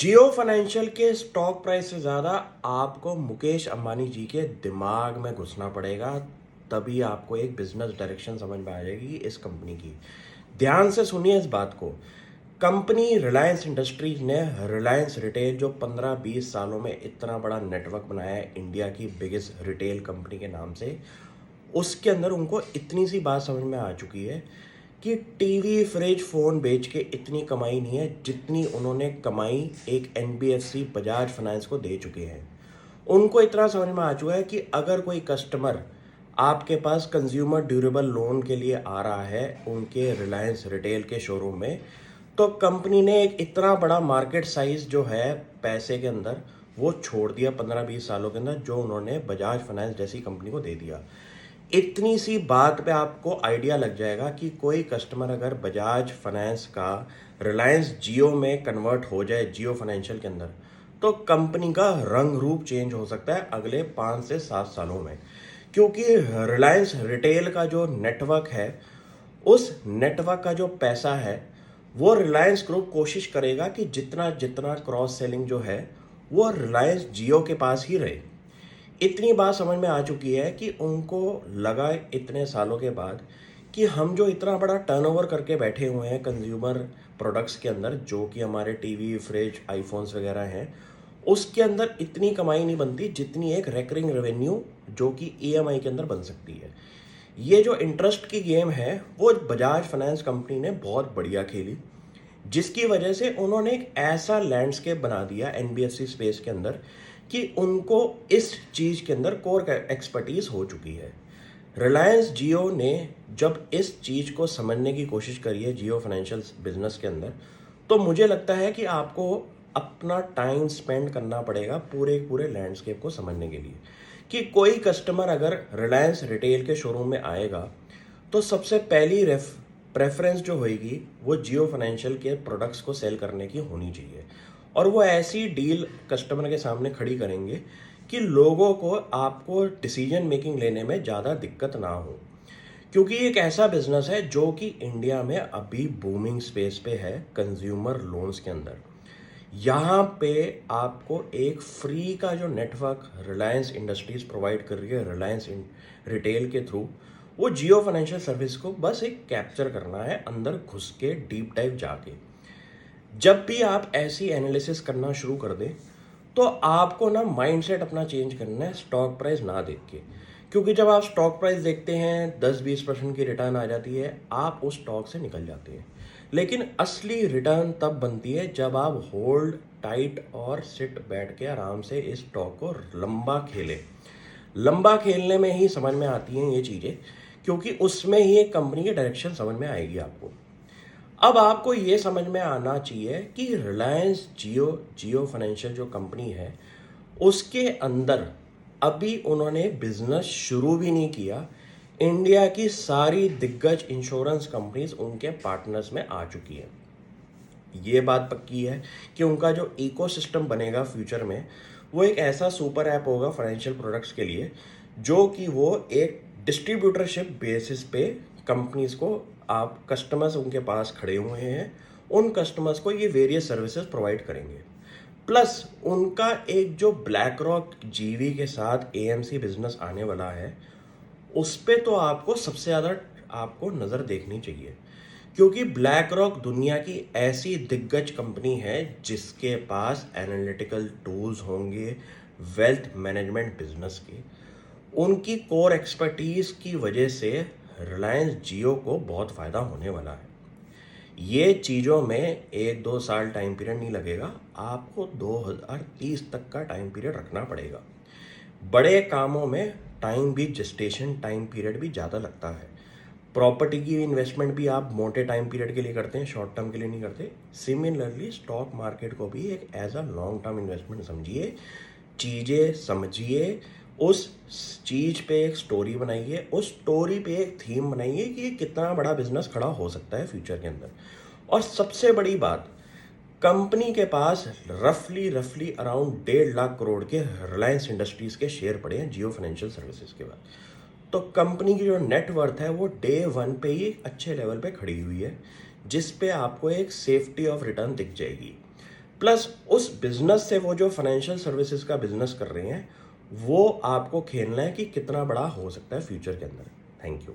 जियो financial के stock price से ज़्यादा आपको मुकेश अंबानी जी के दिमाग में घुसना पड़ेगा। तभी आपको एक बिजनेस डायरेक्शन समझ में आ जाएगी इस कंपनी की। ध्यान से सुनिए इस बात को। कंपनी रिलायंस इंडस्ट्रीज ने रिलायंस रिटेल जो 15-20 सालों में इतना बड़ा नेटवर्क बनाया है इंडिया की बिगेस्ट रिटेल कंपनी के नाम से, उसके अंदर उनको इतनी सी बात समझ में आ चुकी है कि टीवी फ्रिज फ़ोन बेच के इतनी कमाई नहीं है जितनी उन्होंने कमाई एक एनबीएफसी बजाज फाइनेंस को दे चुके हैं। उनको इतना समझ में आ चुका है कि अगर कोई कस्टमर आपके पास कंज्यूमर ड्यूरेबल लोन के लिए आ रहा है उनके रिलायंस रिटेल के शोरूम में, तो कंपनी ने एक इतना बड़ा मार्केट साइज जो है पैसे के अंदर वो छोड़ दिया 15-20 सालों के अंदर, जो उन्होंने बजाज फाइनेंस जैसी कंपनी को दे दिया। इतनी सी बात पे आपको आइडिया लग जाएगा कि कोई कस्टमर अगर बजाज फाइनेंस का रिलायंस जियो में कन्वर्ट हो जाए जियो फाइनेंशियल के अंदर, तो कंपनी का रंग रूप चेंज हो सकता है अगले 5 से 7 सालों में। क्योंकि रिलायंस रिटेल का जो नेटवर्क है, उस नेटवर्क का जो पैसा है, वो रिलायंस ग्रुप कोशिश करेगा कि जितना जितना क्रॉस सेलिंग जो है वो रिलायंस जियो के पास ही रहे। इतनी बात समझ में आ चुकी है कि उनको लगा इतने सालों के बाद कि हम जो इतना बड़ा टर्नओवर करके बैठे हुए हैं कंज्यूमर प्रोडक्ट्स के अंदर, जो कि हमारे टीवी फ्रिज आईफोन्स वगैरह हैं, उसके अंदर इतनी कमाई नहीं बनती जितनी एक रेकरिंग रेवेन्यू जो कि ईएमआई के अंदर बन सकती है। ये जो इंटरेस्ट की गेम है वो बजाज फाइनेंस कंपनी ने बहुत बढ़िया खेली, जिसकी वजह से उन्होंने एक ऐसा लैंडस्केप बना दिया एनबीएफसी स्पेस के अंदर कि उनको इस चीज़ के अंदर कोर एक्सपर्टीज हो चुकी है। रिलायंस जियो ने जब इस चीज़ को समझने की कोशिश करी है जियो फाइनेंशियल बिजनेस के अंदर, तो मुझे लगता है कि आपको अपना टाइम स्पेंड करना पड़ेगा पूरे पूरे लैंडस्केप को समझने के लिए। कि कोई कस्टमर अगर रिलायंस रिटेल के शोरूम में आएगा तो सबसे पहली प्रेफरेंस जो होगी वो जियो फाइनेंशियल के प्रोडक्ट्स को सेल करने की होनी चाहिए। और वो ऐसी डील कस्टमर के सामने खड़ी करेंगे कि लोगों को आपको डिसीजन मेकिंग लेने में ज़्यादा दिक्कत ना हो। क्योंकि एक ऐसा बिजनेस है जो कि इंडिया में अभी बूमिंग स्पेस पे है कंज्यूमर लोन्स के अंदर। यहाँ पे आपको एक फ्री का जो नेटवर्क रिलायंस इंडस्ट्रीज प्रोवाइड कर रही है रिलायंस रिटेल के थ्रू, वो जियो फाइनेंशियल सर्विस को बस एक कैप्चर करना है अंदर घुस के डीप डाइव जाके। जब भी आप ऐसी एनालिसिस करना शुरू कर दें तो आपको ना माइंडसेट अपना चेंज करना है स्टॉक प्राइस ना देख के। क्योंकि जब आप स्टॉक प्राइस देखते हैं 10-20% की रिटर्न आ जाती है, आप उस स्टॉक से निकल जाते हैं। लेकिन असली रिटर्न तब बनती है जब आप होल्ड टाइट और सिट बैठ के आराम से इस स्टॉक को लंबा खेलें। लंबा खेलने में ही समझ में आती हैं ये चीज़ें, क्योंकि उसमें ही एक कंपनी की डायरेक्शन समझ में आएगी आपको। अब आपको ये समझ में आना चाहिए कि रिलायंस जियो जियो फाइनेंशियल जो कंपनी है उसके अंदर अभी उन्होंने बिजनेस शुरू भी नहीं किया। इंडिया की सारी दिग्गज इंश्योरेंस कंपनीज उनके पार्टनर्स में आ चुकी है। ये बात पक्की है कि उनका जो इकोसिस्टम बनेगा फ्यूचर में, वो एक ऐसा सुपर ऐप होगा फाइनेंशियल प्रोडक्ट्स के लिए, जो कि वो एक डिस्ट्रीब्यूटरशिप बेसिस पे कंपनीज को, आप कस्टमर्स उनके पास खड़े हुए हैं, उन कस्टमर्स को ये वेरियस सर्विसेज प्रोवाइड करेंगे। प्लस उनका एक जो ब्लैक रॉक जीवी के साथ एएमसी बिजनेस आने वाला है, उस पे तो आपको सबसे ज़्यादा आपको नज़र देखनी चाहिए। क्योंकि ब्लैक रॉक दुनिया की ऐसी दिग्गज कंपनी है जिसके पास एनालिटिकल टूल्स होंगे वेल्थ मैनेजमेंट बिजनेस के। उनकी कोर एक्सपर्टीज की वजह से रिलायंस जियो को बहुत फ़ायदा होने वाला है। ये चीज़ों में 1-2 साल टाइम पीरियड नहीं लगेगा, आपको 2030 तक का टाइम पीरियड रखना पड़ेगा। बड़े कामों में टाइम भी, जेस्टेशन टाइम पीरियड भी ज़्यादा लगता है। प्रॉपर्टी की इन्वेस्टमेंट भी आप मोटे टाइम पीरियड के लिए करते हैं, शॉर्ट टर्म के लिए नहीं करते। सिमिलरली स्टॉक मार्केट को भी एक as a long term investment समझिए, चीज़ें समझिए, उस चीज़ पे एक स्टोरी बनाइए, उस स्टोरी पे एक थीम बनाइए कि ये कितना बड़ा बिजनेस खड़ा हो सकता है फ्यूचर के अंदर। और सबसे बड़ी बात, कंपनी के पास रफली रफली अराउंड 1.5 लाख करोड़ के रिलायंस इंडस्ट्रीज के शेयर पड़े हैं जियो फाइनेंशियल सर्विसेज के बाद। तो कंपनी की जो नेटवर्थ है वो डे वन पे ही एक अच्छे लेवल पे खड़ी हुई है, जिस पे आपको एक सेफ्टी ऑफ रिटर्न दिख जाएगी। प्लस उस बिजनेस से वो जो फाइनेंशियल सर्विसेज का बिजनेस कर रहे हैं वो आपको खेलना है कि कितना बड़ा हो सकता है फ्यूचर के अंदर। Thank you.